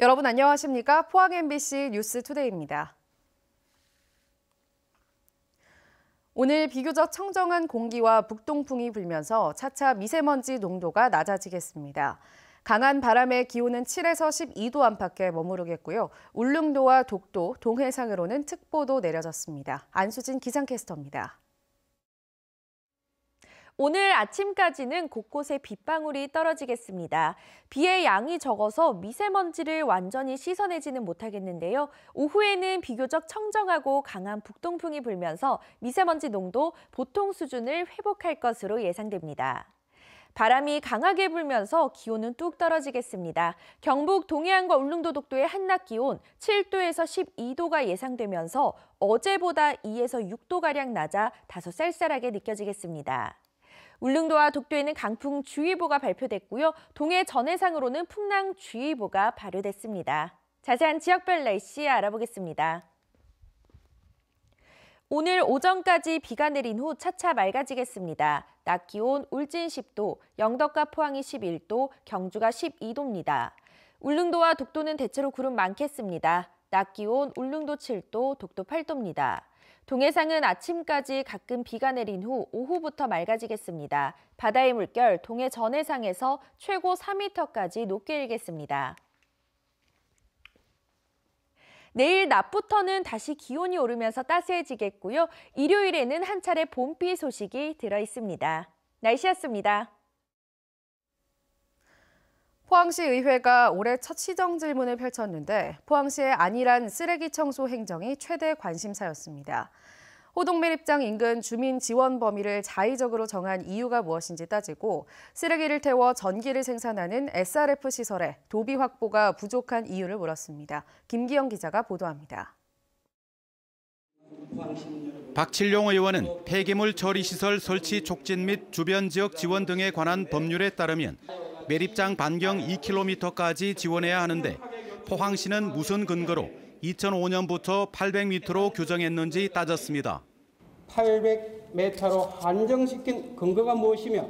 여러분 안녕하십니까? 포항 MBC 뉴스투데이입니다. 오늘 비교적 청정한 공기와 북동풍이 불면서 차차 미세먼지 농도가 낮아지겠습니다. 강한 바람에 기온은 7에서 12도 안팎에 머무르겠고요. 울릉도와 독도, 동해상으로는 특보도 내려졌습니다. 안수진 기상캐스터입니다. 오늘 아침까지는 곳곳에 빗방울이 떨어지겠습니다. 비의 양이 적어서 미세먼지를 완전히 씻어내지는 못하겠는데요. 오후에는 비교적 청정하고 강한 북동풍이 불면서 미세먼지 농도 보통 수준을 회복할 것으로 예상됩니다. 바람이 강하게 불면서 기온은 뚝 떨어지겠습니다. 경북 동해안과 울릉도 독도의 한낮 기온 7도에서 12도가 예상되면서 어제보다 2에서 6도가량 낮아 다소 쌀쌀하게 느껴지겠습니다. 울릉도와 독도에는 강풍주의보가 발표됐고요. 동해 전해상으로는 풍랑주의보가 발효됐습니다. 자세한 지역별 날씨 알아보겠습니다. 오늘 오전까지 비가 내린 후 차차 맑아지겠습니다. 낮 기온 울진 10도, 영덕과 포항이 11도, 경주가 12도입니다. 울릉도와 독도는 대체로 구름 많겠습니다. 낮 기온 울릉도 7도, 독도 8도입니다. 동해상은 아침까지 가끔 비가 내린 후 오후부터 맑아지겠습니다. 바다의 물결 동해 전해상에서 최고 4m까지 높게 일겠습니다. 내일 낮부터는 다시 기온이 오르면서 따스해지겠고요. 일요일에는 한 차례 봄비 소식이 들어 있습니다. 날씨였습니다. 포항시 의회가 올해 첫 시정 질문을 펼쳤는데 포항시의 안일한 쓰레기 청소 행정이 최대 관심사였습니다. 호동매립장 인근 주민 지원 범위를 자의적으로 정한 이유가 무엇인지 따지고 쓰레기를 태워 전기를 생산하는 SRF 시설에 도비 확보가 부족한 이유를 물었습니다. 김기영 기자가 보도합니다. 박칠용 의원은 폐기물 처리시설 설치 촉진 및 주변 지역 지원 등에 관한 법률에 따르면 매립장 반경 2km까지 지원해야 하는데 포항시는 무슨 근거로 2005년부터 800m로 규정했는지 따졌습니다. 800m로 한정시킨 근거가 무엇이며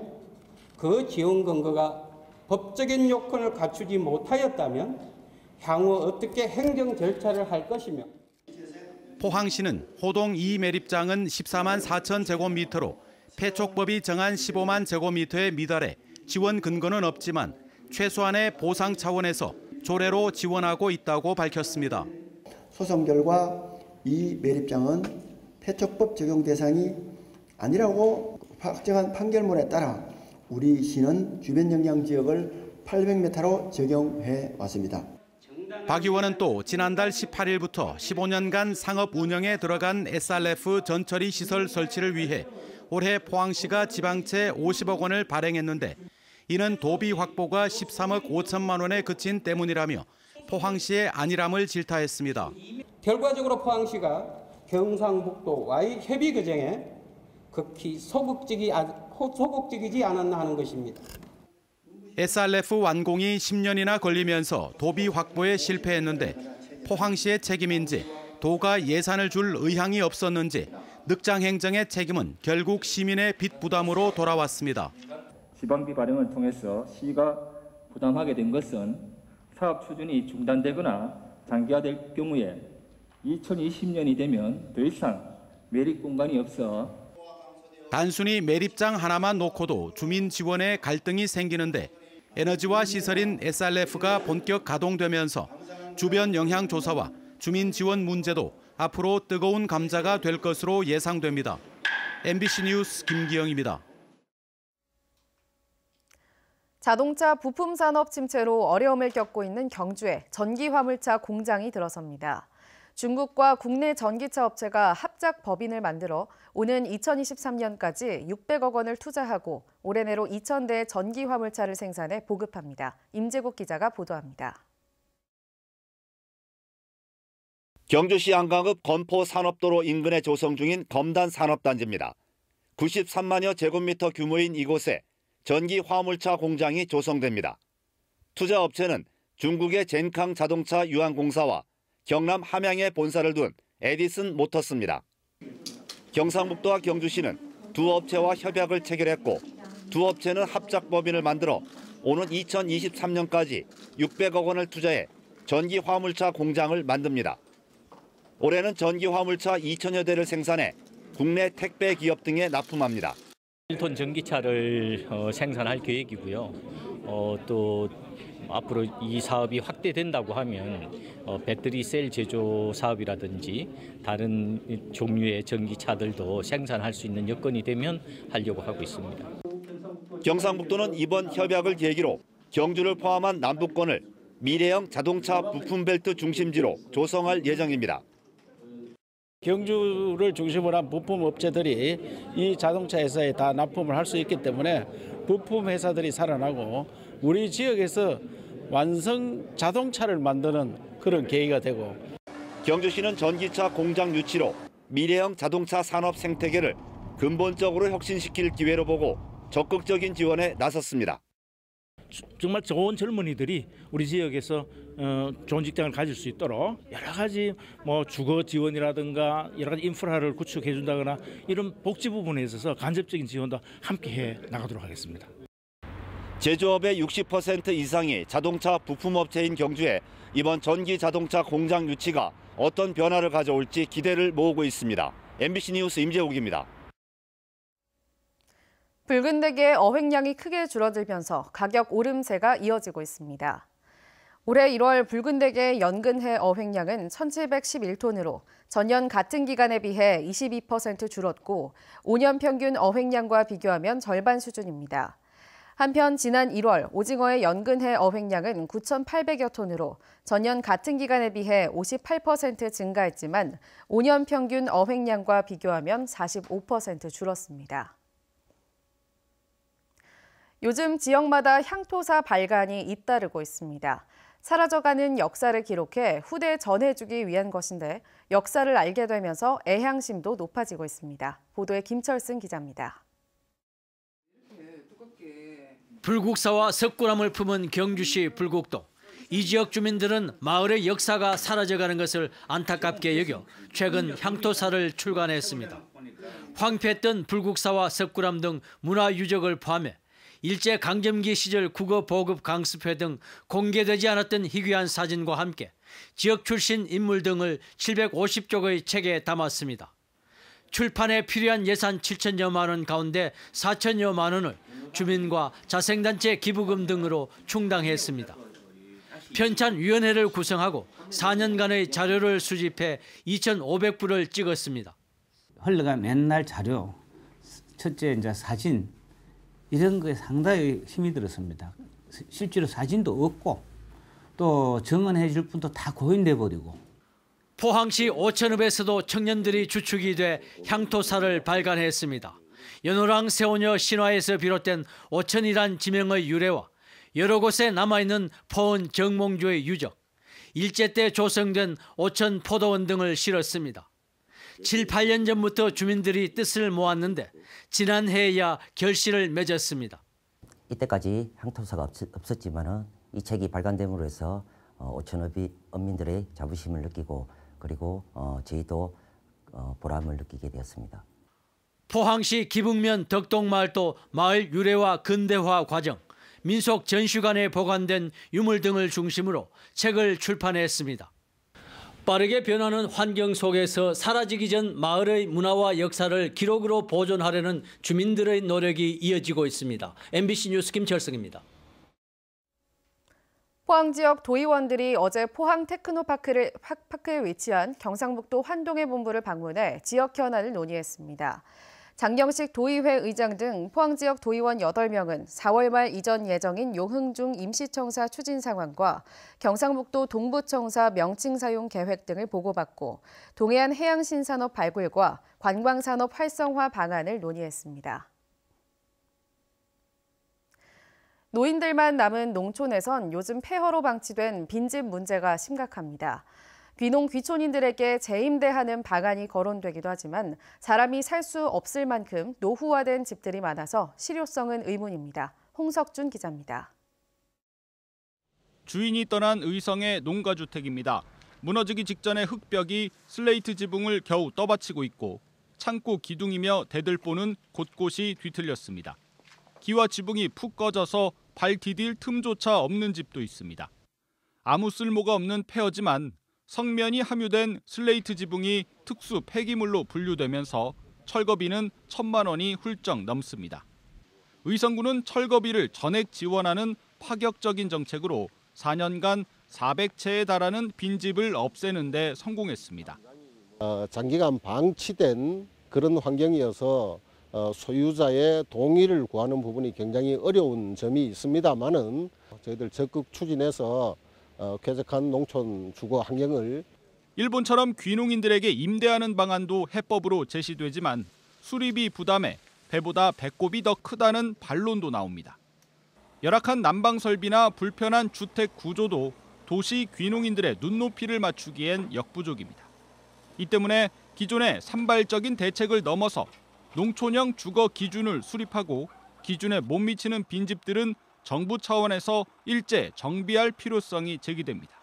그 지원 근거가 법적인 요건을 갖추지 못하였다면 향후 어떻게 행정 절차를 할 것이며 포항시는 호동 2 매립장은 14만 4천 제곱미터로 폐촉법이 정한 15만 제곱미터에 미달해 지원 근거는 없지만 최소한의 보상 차원에서 조례로 지원하고 있다고 밝혔습니다. 소송 결과 이 매립장은 폐촉법 적용 대상이 아니라고 확정한 판결문에 따라 우리 시는 주변 영향 지역을 800m로 적용해 왔습니다. 박 의원은 또 지난달 18일부터 15년간 상업 운영에 들어간 SRF 전처리 시설 설치를 위해 올해 포항시가 지방채 50억 원을 발행했는데 이는 도비 확보가 13억 5천만 원에 그친 때문이라며 포항시의 안일함을 질타했습니다. 결과적으로 포항시가 경상북도와의 협의 과정에 극히 소극적이지 않았나 하는 것입니다. SRF 완공이 10년이나 걸리면서 도비 확보에 실패했는데 포항시의 책임인지 도가 예산을 줄 의향이 없었는지 늑장 행정의 책임은 결국 시민의 빚 부담으로 돌아왔습니다. 지방비 발행을 통해서 시가 부담하게 된 것은 사업 추진이 중단되거나 장기화될 경우에 2020년이 되면 더 이상 매립 공간이 없어 단순히 매립장 하나만 놓고도 주민 지원에 갈등이 생기는데 에너지와 시설인 SRF가 본격 가동되면서 주변 영향 조사와 주민 지원 문제도 앞으로 뜨거운 감자가 될 것으로 예상됩니다. MBC 뉴스 김기영입니다. 자동차 부품 산업 침체로 어려움을 겪고 있는 경주에 전기 화물차 공장이 들어섭니다. 중국과 국내 전기차 업체가 합작 법인을 만들어 오는 2023년까지 600억 원을 투자하고 올해 내로 2,000대의 전기 화물차를 생산해 보급합니다. 임재국 기자가 보도합니다. 경주시 안강읍 건포 산업도로 인근에 조성 중인 검단 산업단지입니다. 93만여 제곱미터 규모인 이곳에 전기 화물차 공장이 조성됩니다. 투자업체는 중국의 젠캉 자동차 유한공사와 경남 함양에 본사를 둔 에디슨 모터스입니다. 경상북도와 경주시는 두 업체와 협약을 체결했고 두 업체는 합작법인을 만들어 오는 2023년까지 600억 원을 투자해 전기 화물차 공장을 만듭니다. 올해는 전기 화물차 2천여 대를 생산해 국내 택배 기업 등에 납품합니다. 1톤 전기차를 생산할 계획이고요. 또 앞으로 이 사업이 확대된다고 하면 배터리 셀 제조 사업이라든지 다른 종류의 전기차들도 생산할 수 있는 여건이 되면 하려고 하고 있습니다. 경상북도는 이번 협약을 계기로 경주를 포함한 남부권을 미래형 자동차 부품벨트 중심지로 조성할 예정입니다. 경주를 중심으로 한 부품 업체들이 이 자동차 회사에 다 납품을 할 수 있기 때문에 부품 회사들이 살아나고 우리 지역에서 완성 자동차를 만드는 그런 계기가 되고. 경주시는 전기차 공장 유치로 미래형 자동차 산업 생태계를 근본적으로 혁신시킬 기회로 보고 적극적인 지원에 나섰습니다. 정말 좋은 젊은이들이 우리 지역에서 좋은 직장을 가질 수 있도록 여러 가지 주거 지원이라든가 여러 가지 인프라를 구축해 준다거나 이런 복지 부분에 있어서 간접적인 지원도 함께 해 나가도록 하겠습니다. 제조업의 60% 이상이 자동차 부품업체인 경주에 이번 전기 자동차 공장 유치가 어떤 변화를 가져올지 기대를 모으고 있습니다. MBC 뉴스 임재욱입니다. 붉은 대게의 어획량이 크게 줄어들면서 가격 오름세가 이어지고 있습니다. 올해 1월 붉은 대게의 연근해 어획량은 1,711톤으로 전년 같은 기간에 비해 22% 줄었고 5년 평균 어획량과 비교하면 절반 수준입니다. 한편 지난 1월 오징어의 연근해 어획량은 9,800여 톤으로 전년 같은 기간에 비해 58% 증가했지만 5년 평균 어획량과 비교하면 45% 줄었습니다. 요즘 지역마다 향토사 발간이 잇따르고 있습니다. 사라져가는 역사를 기록해 후대에 전해주기 위한 것인데 역사를 알게 되면서 애향심도 높아지고 있습니다. 보도에 김철승 기자입니다. 불국사와 석굴암을 품은 경주시 불국도. 이 지역 주민들은 마을의 역사가 사라져가는 것을 안타깝게 여겨 최근 향토사를 출간했습니다. 황폐했던 불국사와 석굴암 등 문화유적을 포함해 일제강점기 시절 국어 보급 강습회 등 공개되지 않았던 희귀한 사진과 함께 지역 출신 인물 등을 750쪽의 책에 담았습니다. 출판에 필요한 예산 7천여만 원 가운데 4천여만 원을 주민과 자생단체 기부금 등으로 충당했습니다. 편찬위원회를 구성하고 4년간의 자료를 수집해 2,500부를 찍었습니다. 흘러간 맨날 자료, 첫째 이제 사진 이런 거에 상당히 힘이 들었습니다. 실제로 사진도 없고 또 정언해 줄 분도 다 고인돼 버리고. 포항시 오천읍에서도 청년들이 주축이 돼 향토사를 발간했습니다. 연호랑 세오녀 신화에서 비롯된 오천이란 지명의 유래와 여러 곳에 남아있는 포은 정몽주의 유적, 일제 때 조성된 오천 포도원 등을 실었습니다. 7, 8년 전부터 주민들이 뜻을 모았는데 지난해에야 결실을 맺었습니다. 이때까지 향토사가 없었지만 이 책이 발간됨으로 해서 오천읍이 언민들의 자부심을 느끼고 그리고 저희도 보람을 느끼게 되었습니다. 포항시 기북면 덕동마을도 마을 유래와 근대화 과정, 민속 전시관에 보관된 유물 등을 중심으로 책을 출판했습니다. 빠르게 변하는 환경 속에서 사라지기 전 마을의 문화와 역사를 기록으로 보존하려는 주민들의 노력이 이어지고 있습니다. MBC 뉴스 김철승입니다. 포항 지역 도의원들이 어제 포항 테크노파크에 위치한 경상북도 환동의 본부를 방문해 지역 현안을 논의했습니다. 장경식 도의회 의장 등 포항 지역 도의원 8명은 4월 말 이전 예정인 용흥중 임시청사 추진 상황과 경상북도 동부청사 명칭 사용 계획 등을 보고받고 동해안 해양신산업 발굴과 관광산업 활성화 방안을 논의했습니다. 노인들만 남은 농촌에선 요즘 폐허로 방치된 빈집 문제가 심각합니다. 귀농 귀촌인들에게 재임대하는 방안이 거론되기도 하지만 사람이 살 수 없을 만큼 노후화된 집들이 많아서 실효성은 의문입니다. 홍석준 기자입니다. 주인이 떠난 의성의 농가주택입니다. 무너지기 직전의 흙벽이 슬레이트 지붕을 겨우 떠받치고 있고 창고 기둥이며 대들보는 곳곳이 뒤틀렸습니다. 기와 지붕이 푹 꺼져서 발 디딜 틈조차 없는 집도 있습니다. 아무 쓸모가 없는 폐허지만 성면이 함유된 슬레이트 지붕이 특수 폐기물로 분류되면서 철거비는 1,000만 원이 훌쩍 넘습니다. 의성구는 철거비를 전액 지원하는 파격적인 정책으로 4년간 400채에 달하는 빈집을 없애는 데 성공했습니다. 장기간 방치된 그런 환경이어서 소유자의 동의를 구하는 부분이 굉장히 어려운 점이 있습니다만은 저희들 적극 추진해서 쾌적한 농촌 주거 환경을 일본처럼 귀농인들에게 임대하는 방안도 해법으로 제시되지만 수리비 부담에 배보다 배꼽이 더 크다는 반론도 나옵니다. 열악한 난방 설비나 불편한 주택 구조도 도시 귀농인들의 눈높이를 맞추기엔 역부족입니다. 이 때문에 기존의 산발적인 대책을 넘어서 농촌형 주거 기준을 수립하고 기준에 못 미치는 빈집들은 정부 차원에서 일제 정비할 필요성이 제기됩니다.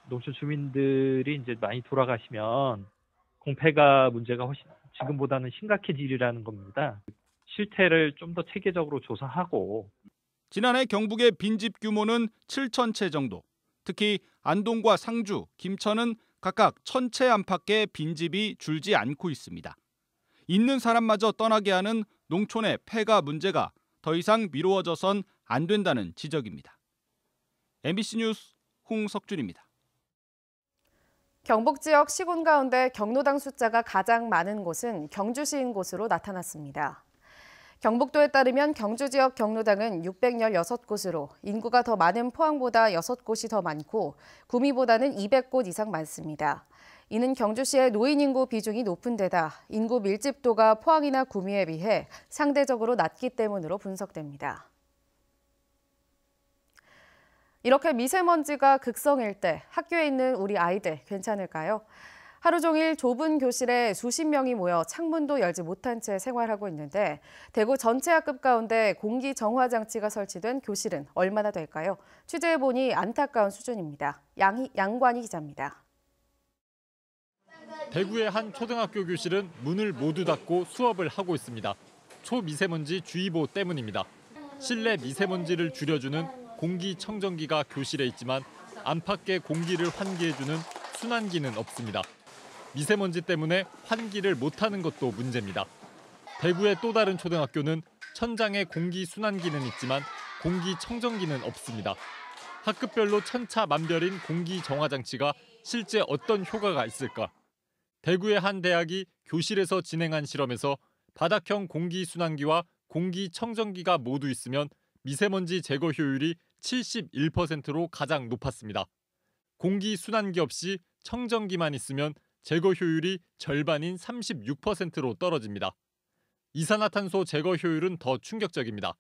농촌 주민들이 이제 많이 돌아가시면 공폐가 문제가 훨씬 지금보다는 심각해지리라는 겁니다. 실태를 좀 더 체계적으로 조사하고. 지난해 경북의 빈집 규모는 7,000채 정도. 특히 안동과 상주, 김천은 각각 1,000채 안팎의 빈집이 줄지 않고 있습니다. 있는 사람마저 떠나게 하는 농촌의 폐가 문제가 더 이상 미루어져선 안 된다는 지적입니다. MBC 뉴스 홍석준입니다. 경북 지역 시군 가운데 경로당 숫자가 가장 많은 곳은 경주시인 곳으로 나타났습니다. 경북도에 따르면 경주 지역 경로당은 616곳으로 인구가 더 많은 포항보다 6곳이 더 많고 구미보다는 200곳 이상 많습니다. 이는 경주시의 노인 인구 비중이 높은 데다 인구 밀집도가 포항이나 구미에 비해 상대적으로 낮기 때문으로 분석됩니다. 이렇게 미세먼지가 극성일 때 학교에 있는 우리 아이들 괜찮을까요? 하루 종일 좁은 교실에 수십 명이 모여 창문도 열지 못한 채 생활하고 있는데 대구 전체 학급 가운데 공기 정화 장치가 설치된 교실은 얼마나 될까요? 취재해보니 안타까운 수준입니다. 양관희 기자입니다. 대구의 한 초등학교 교실은 문을 모두 닫고 수업을 하고 있습니다. 초미세먼지 주의보 때문입니다. 실내 미세먼지를 줄여주는 공기청정기가 교실에 있지만 안팎의 공기를 환기해주는 순환기는 없습니다. 미세먼지 때문에 환기를 못하는 것도 문제입니다. 대구의 또 다른 초등학교는 천장에 공기 순환기는 있지만 공기청정기는 없습니다. 학급별로 천차만별인 공기 정화 장치가 실제 어떤 효과가 있을까? 대구의 한 대학이 교실에서 진행한 실험에서 바닥형 공기 순환기와 공기청정기가 모두 있으면 미세먼지 제거 효율이 71%로 가장 높았습니다. 공기 순환기 없이 청정기만 있으면 제거 효율이 절반인 36%로 떨어집니다. 이산화탄소 제거 효율은 더 충격적입니다.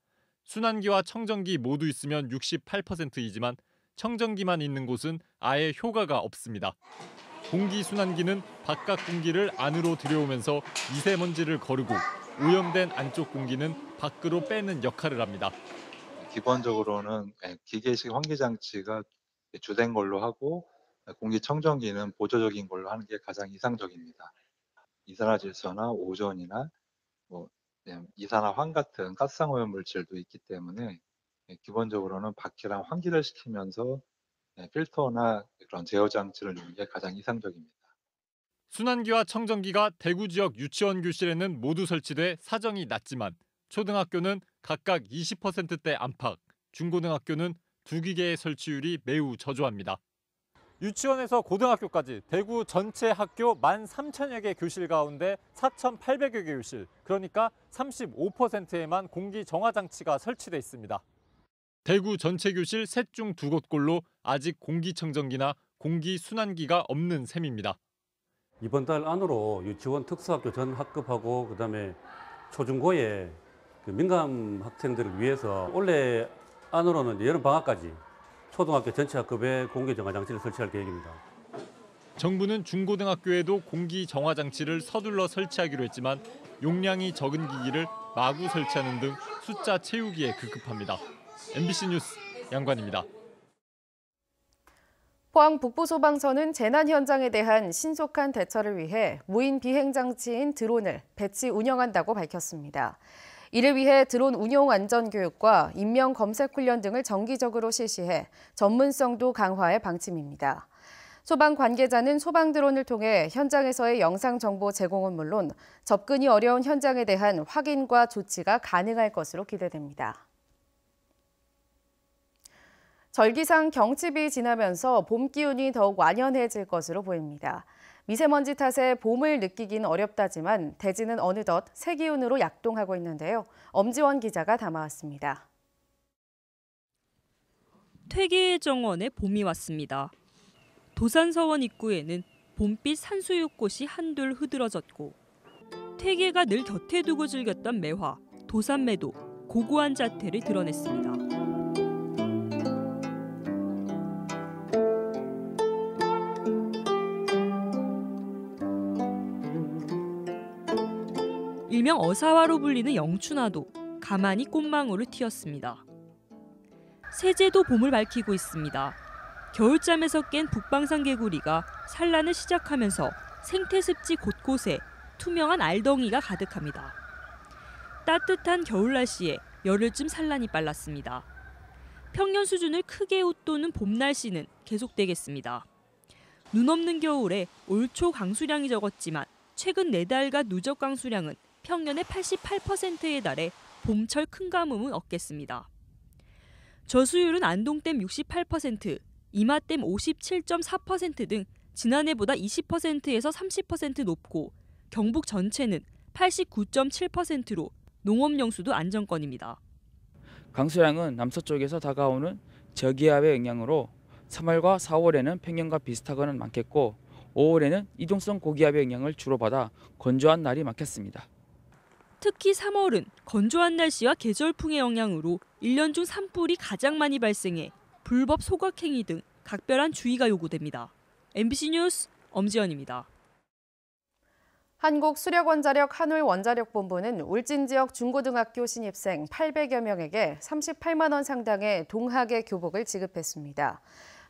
순환기와 청정기 모두 있으면 68%이지만 청정기만 있는 곳은 아예 효과가 없습니다. 공기 순환기는 바깥 공기를 안으로 들여오면서 미세먼지를 거르고 오염된 안쪽 공기는 밖으로 빼는 역할을 합니다. 기본적으로는 기계식 환기 장치가 주된 걸로 하고 공기청정기는 보조적인 걸로 하는 게 가장 이상적입니다. 이산화질소나 오존이나 이산화황 같은 가스성 오염 물질도 있기 때문에 기본적으로는 밖이랑 환기를 시키면서 필터나 그런 제어 장치를 넣는 게 가장 이상적입니다. 순환기와 청정기가 대구 지역 유치원 교실에는 모두 설치돼 사정이 낮지만 초등학교는 각각 20%대 안팎, 중고등학교는 2기계의 설치율이 매우 저조합니다. 유치원에서 고등학교까지 대구 전체 학교 13,000여 개 교실 가운데 4,800여 개 교실, 그러니까 35%에만 공기 정화 장치가 설치돼 있습니다. 대구 전체 교실 3 중 2곳꼴로 아직 공기청정기나 공기순환기가 없는 셈입니다. 이번 달 안으로 유치원 특수학교 전 학급하고 그다음에 초중고의 민감 학생들을 위해서 올해 안으로는 여름 방학까지 초등학교 전체 학급에 공기 정화 장치를 설치할 계획입니다. 정부는 중고등학교에도 공기 정화 장치를 서둘러 설치하기로 했지만 용량이 적은 기기를 마구 설치하는 등 숫자 채우기에 급급합니다. MBC 뉴스 양관입니다. 포항 북부소방서는 재난 현장에 대한 신속한 대처를 위해 무인 비행 장치인 드론을 배치 운영한다고 밝혔습니다. 이를 위해 드론 운용 안전 교육과 인명 검색 훈련 등을 정기적으로 실시해 전문성도 강화할 방침입니다. 소방 관계자는 소방 드론을 통해 현장에서의 영상 정보 제공은 물론 접근이 어려운 현장에 대한 확인과 조치가 가능할 것으로 기대됩니다. 절기상 경칩이 지나면서 봄 기운이 더욱 완연해질 것으로 보입니다. 미세먼지 탓에 봄을 느끼긴 어렵다지만 대지는 어느덧 새 기운으로 약동하고 있는데요. 엄지원 기자가 담아왔습니다. 퇴계의 정원에 봄이 왔습니다. 도산서원 입구에는 봄빛 산수유꽃이 한둘 흐드러졌고 퇴계가 늘 곁에 두고 즐겼던 매화, 도산매도 고고한 자태를 드러냈습니다. 일명 어사화로 불리는 영춘화도 가만히 꽃망울을 틔웠습니다. 세제도 봄을 밝히고 있습니다. 겨울잠에서 깬 북방산 개구리가 산란을 시작하면서 생태습지 곳곳에 투명한 알덩이가 가득합니다. 따뜻한 겨울 날씨에 열흘쯤 산란이 빨랐습니다. 평년 수준을 크게 웃도는 봄 날씨는 계속되겠습니다. 눈 없는 겨울에 올 초 강수량이 적었지만 최근 4달간 누적 강수량은 평년의 88%에 달해 봄철 큰 가뭄은 없겠습니다. 저수율은 안동댐 68%, 이마댐 57.4% 등 지난해보다 20%에서 30% 높고 경북 전체는 89.7%로 농업용수도 안정권입니다. 강수량은 남서쪽에서 다가오는 저기압의 영향으로 3월과 4월에는 평년과 비슷하거나 많겠고 5월에는 이동성 고기압의 영향을 주로 받아 건조한 날이 많겠습니다. 특히 3월은 건조한 날씨와 계절풍의 영향으로 1년 중 산불이 가장 많이 발생해 불법 소각행위 등 각별한 주의가 요구됩니다. MBC 뉴스 엄지연입니다. 한국수력원자력 한울원자력본부는 울진 지역 중고등학교 신입생 800여 명에게 38만 원 상당의 동학의 교복을 지급했습니다.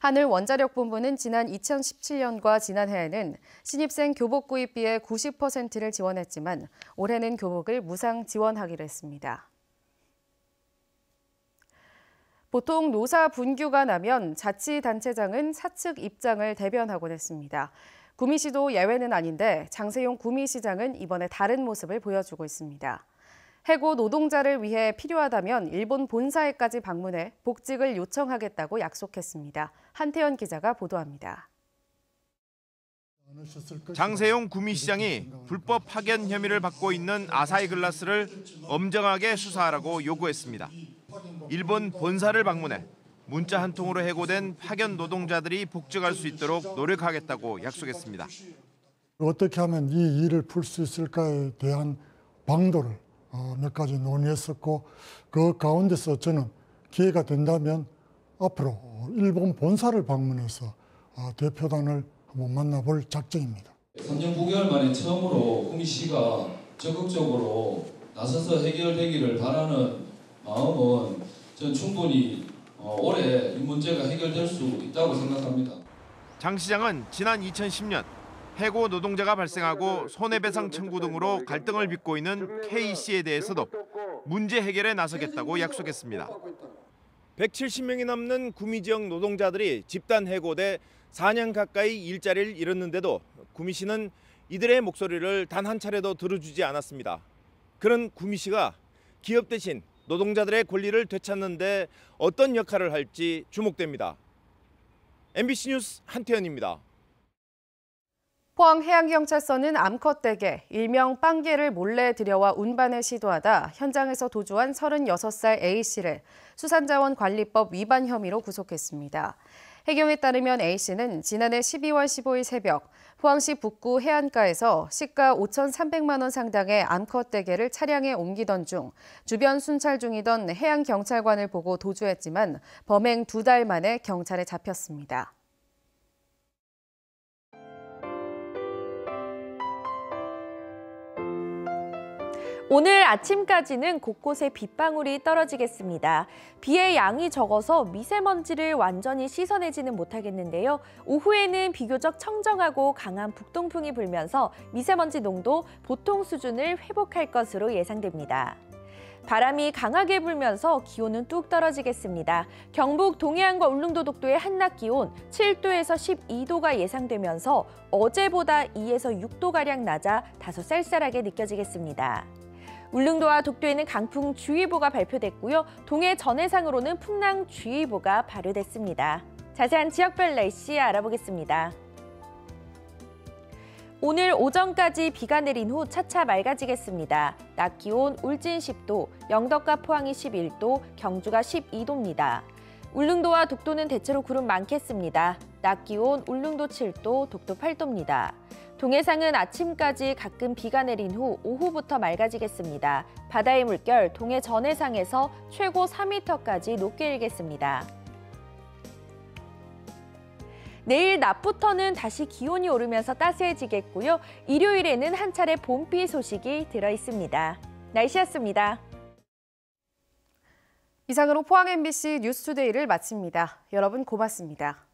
한울원자력본부는 지난 2017년과 지난해에는 신입생 교복 구입비의 90%를 지원했지만 올해는 교복을 무상 지원하기로 했습니다. 보통 노사 분규가 나면 자치단체장은 사측 입장을 대변하곤 했습니다. 구미시도 예외는 아닌데 장세용 구미시장은 이번에 다른 모습을 보여주고 있습니다. 해고 노동자를 위해 필요하다면 일본 본사에까지 방문해 복직을 요청하겠다고 약속했습니다. 한태현 기자가 보도합니다. 장세용 구미시장이 불법 파견 혐의를 받고 있는 아사히 글라스를 엄정하게 수사하라고 요구했습니다. 일본 본사를 방문해 문자 한 통으로 해고된 파견 노동자들이 복직할 수 있도록 노력하겠다고 약속했습니다. 어떻게 하면 이 일을 풀 수 있을까에 대한 방도를 몇 가지 논의했었고 그 가운데서 저는 기회가 된다면 앞으로 일본 본사를 방문해서 대표단을 한번 만나볼 작정입니다. 3년 9개월 만에 처음으로 구미시가 적극적으로 나서서 해결되기를 바라는 마음은 전 충분히 올해 이 문제가 해결될 수 있다고 생각합니다. 장 시장은 지난 2010년 해고 노동자가 발생하고 손해배상 청구 등으로 갈등을 빚고 있는 K씨에 대해서도 문제 해결에 나서겠다고 약속했습니다. 170명이 넘는 구미 지역 노동자들이 집단 해고돼 4년 가까이 일자리를 잃었는데도 구미시는 이들의 목소리를 단 한 차례도 들어주지 않았습니다. 그런 구미시가 기업 대신 노동자들의 권리를 되찾는 데 어떤 역할을 할지 주목됩니다. MBC 뉴스 한태현입니다. 포항해양경찰서는 암컷 떼개, 일명 빵개를 몰래 들여와 운반을 시도하다 현장에서 도주한 36살 A씨를 수산자원관리법 위반 혐의로 구속했습니다. 해경에 따르면 A씨는 지난해 12월 15일 새벽 포항시 북구 해안가에서 시가 5,300만 원 상당의 암컷 떼개를 차량에 옮기던 중 주변 순찰 중이던 해양경찰관을 보고 도주했지만 범행 2달 만에 경찰에 잡혔습니다. 오늘 아침까지는 곳곳에 빗방울이 떨어지겠습니다. 비의 양이 적어서 미세먼지를 완전히 씻어내지는 못하겠는데요. 오후에는 비교적 청정하고 강한 북동풍이 불면서 미세먼지 농도 보통 수준을 회복할 것으로 예상됩니다. 바람이 강하게 불면서 기온은 뚝 떨어지겠습니다. 경북 동해안과 울릉도 독도의 한낮 기온 7도에서 12도가 예상되면서 어제보다 2에서 6도가량 낮아 다소 쌀쌀하게 느껴지겠습니다. 울릉도와 독도에는 강풍주의보가 발표됐고요. 동해 전해상으로는 풍랑주의보가 발효됐습니다. 자세한 지역별 날씨 알아보겠습니다. 오늘 오전까지 비가 내린 후 차차 맑아지겠습니다. 낮 기온 울진 10도, 영덕과 포항이 11도, 경주가 12도입니다. 울릉도와 독도는 대체로 구름 많겠습니다. 낮 기온 울릉도 7도, 독도 8도입니다. 동해상은 아침까지 가끔 비가 내린 후 오후부터 맑아지겠습니다. 바다의 물결 동해 전해상에서 최고 4m까지 높게 일겠습니다. 내일 낮부터는 다시 기온이 오르면서 따스해지겠고요. 일요일에는 한 차례 봄비 소식이 들어 있습니다. 날씨였습니다. 이상으로 포항 MBC 뉴스투데이를 마칩니다. 여러분 고맙습니다.